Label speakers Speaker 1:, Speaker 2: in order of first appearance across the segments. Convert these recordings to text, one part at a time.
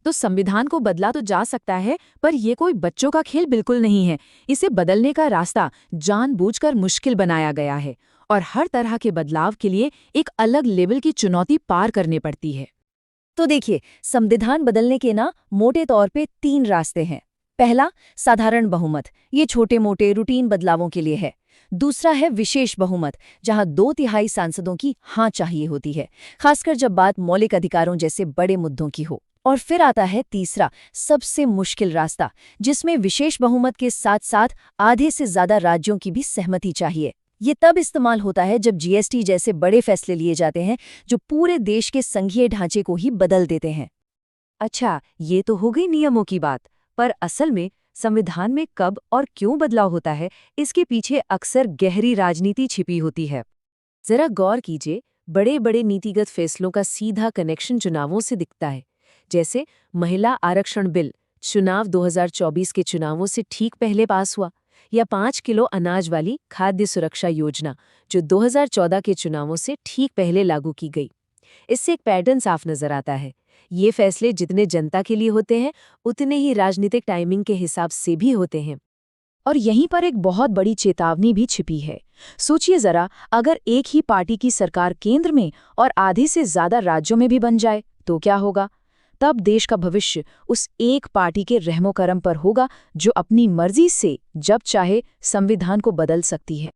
Speaker 1: तो संविधान को बदला तो जा सकता है, पर ये कोई बच्चों का खेल बिल्कुल नहीं है। इसे बदलने का रास्ता जानबूझकर मुश्किल बनाया गया है और हर तरह के बदलाव के लिए एक अलग लेवल की चुनौती पार करनी पड़ती है।
Speaker 2: तो देखिए, संविधान बदलने के ना मोटे तौर पे 3 रास्ते हैं। पहला, साधारण बहुमत, ये छोटे मोटे रूटीन बदलावों के लिए है। दूसरा है विशेष बहुमत, जहां 2/3 सांसदों की हाँ चाहिए होती है, खासकर जब बात मौलिक अधिकारों जैसे बड़े मुद्दों की हो। और फिर आता है तीसरा, सबसे मुश्किल रास्ता, जिसमें विशेष बहुमत के साथ साथ आधे से ज्यादा राज्यों की भी सहमति चाहिए। ये तब इस्तेमाल होता है जब जीएसटी जैसे बड़े फैसले लिए जाते हैं जो पूरे देश के संघीय ढांचे को ही बदल देते हैं।
Speaker 3: अच्छा, ये तो हो गई नियमों की बात, पर असल में संविधान में कब और क्यों बदलाव होता है, इसके पीछे अक्सर गहरी राजनीति छिपी होती है। जरा गौर कीजिए, बड़े बड़े नीतिगत फैसलों का सीधा कनेक्शन चुनावों से दिखता है। जैसे महिला आरक्षण बिल चुनाव 2024 के चुनावों से ठीक पहले पास हुआ, या 5 किलो अनाज वाली खाद्य सुरक्षा योजना जो 2014 के चुनावों से ठीक पहले लागू की गई। इससे एक पैटर्न साफ नजर आता है। ये फैसले जितने जनता के लिए होते हैं, उतने ही राजनीतिक टाइमिंग के हिसाब से भी होते हैं।
Speaker 1: और यहीं पर एक बहुत बड़ी चेतावनी भी छिपी है। सोचिए जरा, अगर एक ही पार्टी की सरकार केंद्र में और आधे से ज्यादा राज्यों में भी बन जाए तो क्या होगा? तब देश का भविष्य उस एक पार्टी के रहमो करम पर होगा जो अपनी मर्जी से जब चाहे संविधान को बदल सकती है।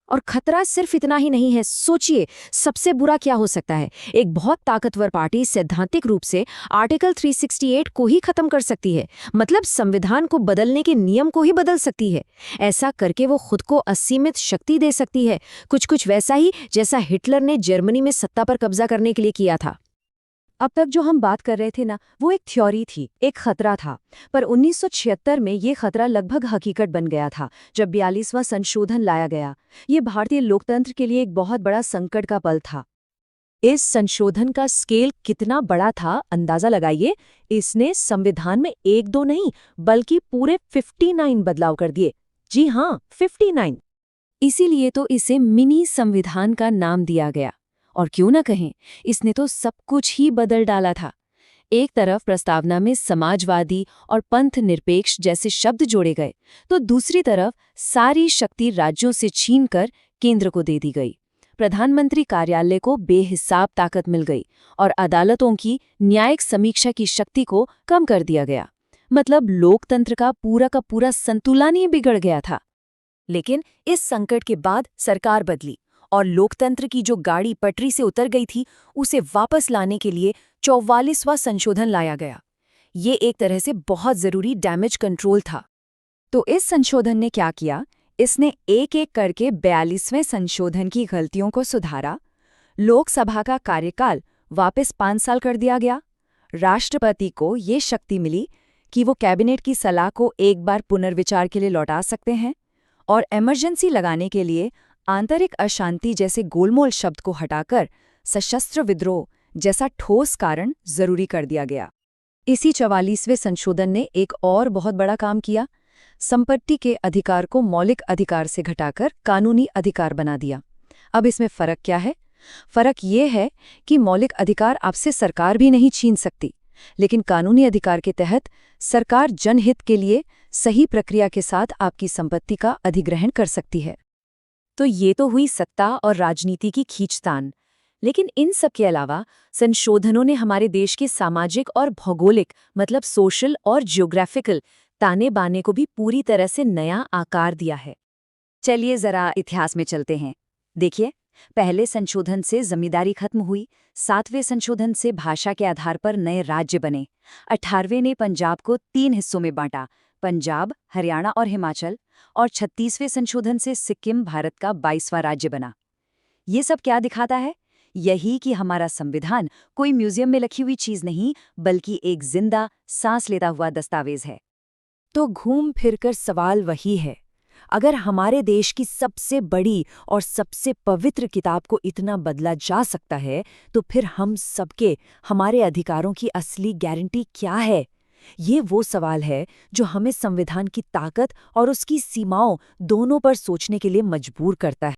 Speaker 2: और खतरा सिर्फ इतना ही नहीं है, सोचिए सबसे बुरा क्या हो सकता है। एक बहुत ताकतवर पार्टी सैद्धांतिक रूप से आर्टिकल 368 को ही खत्म कर सकती है, मतलब संविधान को बदलने के नियम को ही बदल सकती है। ऐसा करके वो खुद को असीमित शक्ति दे सकती है, कुछ वैसा ही जैसा हिटलर ने जर्मनी में सत्ता पर कब्जा करने के लिए किया था।
Speaker 3: अब तक जो हम बात कर रहे थे ना, वो एक थ्योरी थी, एक खतरा था। पर 1976 में ये खतरा लगभग हकीकत बन गया था, जब 42वां संशोधन लाया गया। ये भारतीय लोकतंत्र के लिए एक बहुत बड़ा संकट का पल था।
Speaker 1: इस संशोधन का स्केल कितना बड़ा था, अंदाजा लगाइए। इसने संविधान में 1-2 नहीं, बल्कि पूरे 59 बदलाव कर दिए। जी हाँ, 59।
Speaker 2: इसीलिए तो इसे मिनी संविधान का नाम दिया गया। और क्यों न कहें, इसने तो सब कुछ ही बदल डाला था। एक तरफ प्रस्तावना में समाजवादी और पंथ निरपेक्ष जैसे शब्द जोड़े गए, तो दूसरी तरफ सारी शक्ति राज्यों से छीनकर केंद्र को दे दी गई। प्रधानमंत्री कार्यालय को बेहिसाब ताकत मिल गई और अदालतों की न्यायिक समीक्षा की शक्ति को कम कर दिया गया। मतलब लोकतंत्र का पूरा संतुलन ही बिगड़ गया था।
Speaker 3: लेकिन इस संकट के बाद सरकार बदली और लोकतंत्र की जो गाड़ी पटरी से उतर गई थी, उसे वापस लाने के लिए 44वां संशोधन लाया गया। ये एक तरह से बहुत जरूरी डैमेज कंट्रोल था। तो इस संशोधन ने क्या किया? इसने एक एक करके 42वें संशोधन की गलतियों को सुधारा। लोकसभा का कार्यकाल वापस 5 साल कर दिया गया। राष्ट्रपति को ये शक्ति मिली कि वो कैबिनेट की सलाह को एक बार पुनर्विचार के लिए लौटा सकते हैं, और इमरजेंसी लगाने के लिए आंतरिक अशांति जैसे गोलमोल शब्द को हटाकर सशस्त्र विद्रोह जैसा ठोस कारण जरूरी कर दिया गया। इसी 44वें संशोधन ने एक और बहुत बड़ा काम किया। संपत्ति के अधिकार को मौलिक अधिकार से घटाकर कानूनी अधिकार बना दिया। अब इसमें फर्क क्या है? फर्क ये है कि मौलिक अधिकार आपसे सरकार भी नहीं छीन सकती, लेकिन कानूनी अधिकार के तहत सरकार जनहित के लिए सही प्रक्रिया के साथ आपकी संपत्ति का अधिग्रहण कर सकती है। तो ये तो हुई सत्ता और राजनीति की खींचतान। लेकिन इन सब के अलावा संशोधनों ने हमारे देश के सामाजिक और भौगोलिक, मतलब सोशल और जियोग्राफिकल ताने बाने को भी पूरी तरह से नया आकार दिया है। चलिए जरा इतिहास में चलते हैं। देखिए, पहले संशोधन से जमींदारी खत्म हुई, 7वें संशोधन से भाषा के आधार पर नए राज्य बने, 18वें ने पंजाब को 3 हिस्सों में बांटा, पंजाब, हरियाणा और हिमाचल, और 36वें संशोधन से सिक्किम भारत का 22वां राज्य बना। ये सब क्या दिखाता है? यही कि हमारा संविधान कोई म्यूजियम में लिखी हुई चीज नहीं, बल्कि एक जिंदा, सांस लेता हुआ दस्तावेज है। तो घूम फिरकर सवाल वही है, अगर हमारे देश की सबसे बड़ी और सबसे पवित्र किताब को इतना बदला जा सकता है, तो फिर हम सबके, हमारे अधिकारों की असली गारंटी क्या है? ये वो सवाल है जो हमें संविधान की ताकत और उसकी सीमाओं दोनों पर सोचने के लिए मजबूर करता है।